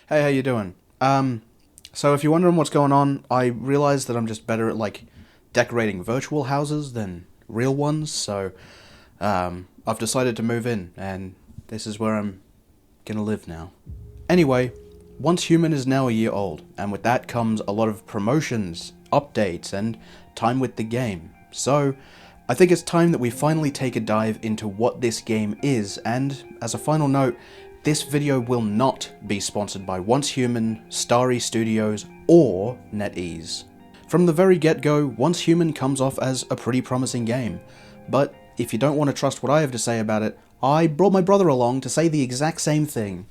Hey, how you doing? So if you're wondering what's going on, I realize that I'm just better at decorating virtual houses than real ones. I've decided to move in, and this is where I'm gonna live now. Anyway, Once Human is now a year old, and with that comes a lot of promotions, updates, and time with the game. So I think it's time that we finally take a dive into what this game is, and as a final note, this video will not be sponsored by Once Human, Starry Studios, or NetEase. From the very get-go, Once Human comes off as a pretty promising game, but if you don't want to trust what I have to say about it, I brought my brother along to say the exact same thing.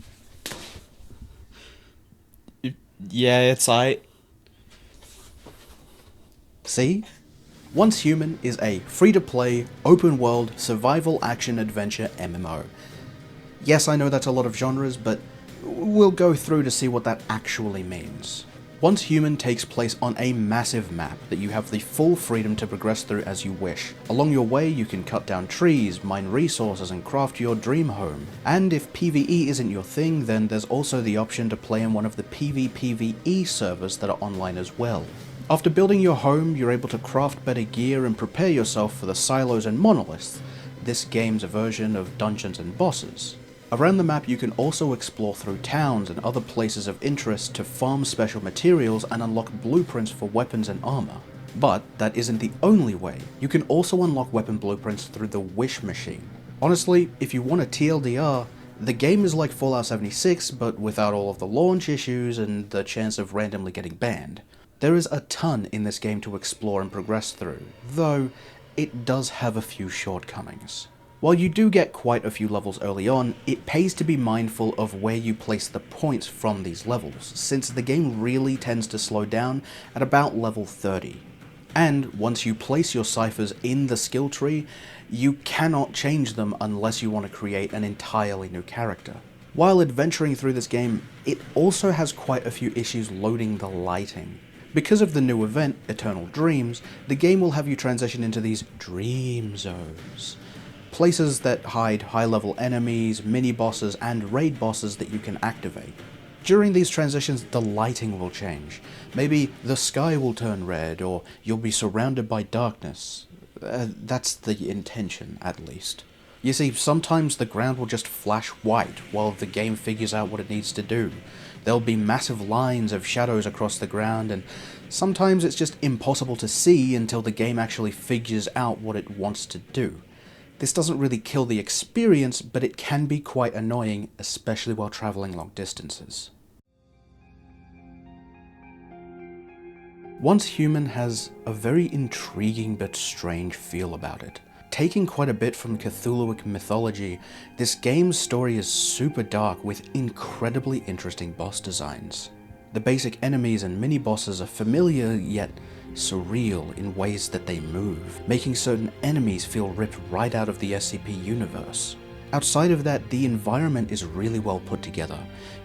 Yeah, it's I. See? Once Human is a free-to-play, open-world, survival action-adventure MMO. Yes, I know that's a lot of genres, but we'll go through to see what that actually means. Once Human takes place on a massive map that you have the full freedom to progress through as you wish. Along your way, you can cut down trees, mine resources, and craft your dream home. And if PvE isn't your thing, then there's also the option to play in one of the PvPvE servers that are online as well. After building your home, you're able to craft better gear and prepare yourself for the silos and monoliths, this game's version of dungeons and bosses. Around the map you can also explore through towns and other places of interest to farm special materials and unlock blueprints for weapons and armor. But that isn't the only way. You can also unlock weapon blueprints through the Wish Machine. Honestly, if you want a TLDR, the game is like Fallout 76 but without all of the launch issues and the chance of randomly getting banned. There is a ton in this game to explore and progress through, though it does have a few shortcomings. While you do get quite a few levels early on, it pays to be mindful of where you place the points from these levels, since the game really tends to slow down at about level 30. And once you place your ciphers in the skill tree, you cannot change them unless you want to create an entirely new character. While adventuring through this game, it also has quite a few issues loading the lighting. Because of the new event, Eternal Dreams, the game will have you transition into these dream zones. Places that hide high-level enemies, mini-bosses, and raid bosses that you can activate. During these transitions, the lighting will change. Maybe the sky will turn red, or you'll be surrounded by darkness. That's the intention, at least. You see, sometimes the ground will just flash white while the game figures out what it needs to do. There'll be massive lines of shadows across the ground, and sometimes it's just impossible to see until the game actually figures out what it wants to do. This doesn't really kill the experience, but it can be quite annoying, especially while traveling long distances. Once Human has a very intriguing but strange feel about it. Taking quite a bit from Cthulhuic mythology, this game's story is super dark with incredibly interesting boss designs. The basic enemies and mini-bosses are familiar yet surreal in ways that they move, making certain enemies feel ripped right out of the SCP universe. Outside of that, the environment is really well put together,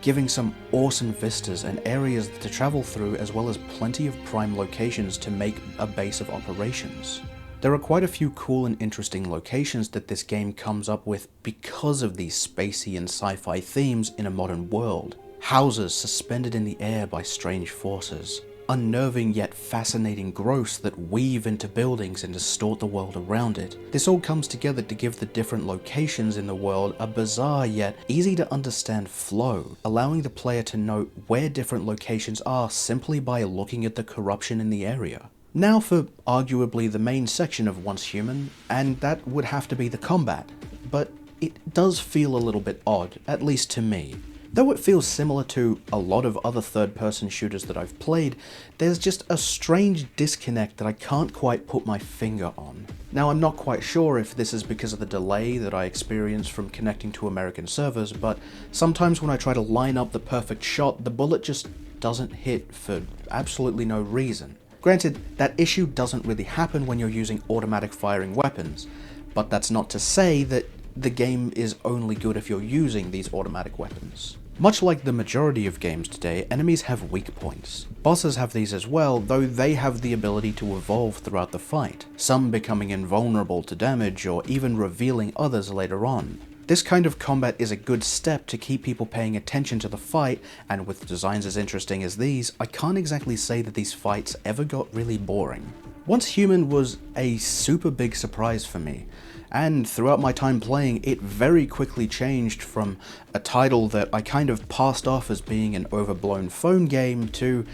giving some awesome vistas and areas to travel through, as well as plenty of prime locations to make a base of operations. There are quite a few cool and interesting locations that this game comes up with because of these spacey and sci-fi themes in a modern world. Houses suspended in the air by strange forces. Unnerving yet fascinating growths that weave into buildings and distort the world around it. This all comes together to give the different locations in the world a bizarre yet easy to understand flow, allowing the player to note where different locations are simply by looking at the corruption in the area. Now for arguably the main section of Once Human, and that would have to be the combat, but it does feel a little bit odd, at least to me. Though it feels similar to a lot of other third-person shooters that I've played, there's just a strange disconnect that I can't quite put my finger on. Now, I'm not quite sure if this is because of the delay that I experience from connecting to American servers, but sometimes when I try to line up the perfect shot, the bullet just doesn't hit for absolutely no reason. Granted, that issue doesn't really happen when you're using automatic firing weapons, but that's not to say that the game is only good if you're using these automatic weapons. Much like the majority of games today, enemies have weak points. Bosses have these as well, though they have the ability to evolve throughout the fight, some becoming invulnerable to damage or even revealing others later on. This kind of combat is a good step to keep people paying attention to the fight, and with designs as interesting as these, I can't exactly say that these fights ever got really boring. Once Human was a super big surprise for me, and throughout my time playing, it very quickly changed from a title that I kind of passed off as being an overblown phone game to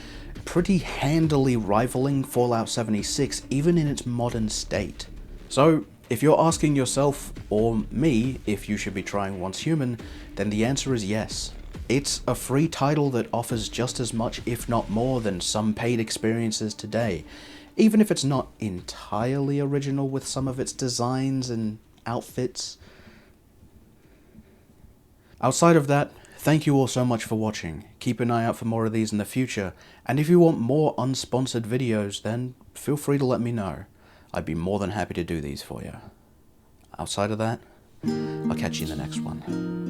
pretty handily rivaling Fallout 76 even in its modern state. So, if you're asking yourself, or me, if you should be trying Once Human, then the answer is yes. It's a free title that offers just as much, if not more, than some paid experiences today, even if it's not entirely original with some of its designs and outfits. Outside of that, thank you all so much for watching. Keep an eye out for more of these in the future, and if you want more unsponsored videos, then feel free to let me know. I'd be more than happy to do these for you. Outside of that, I'll catch you in the next one.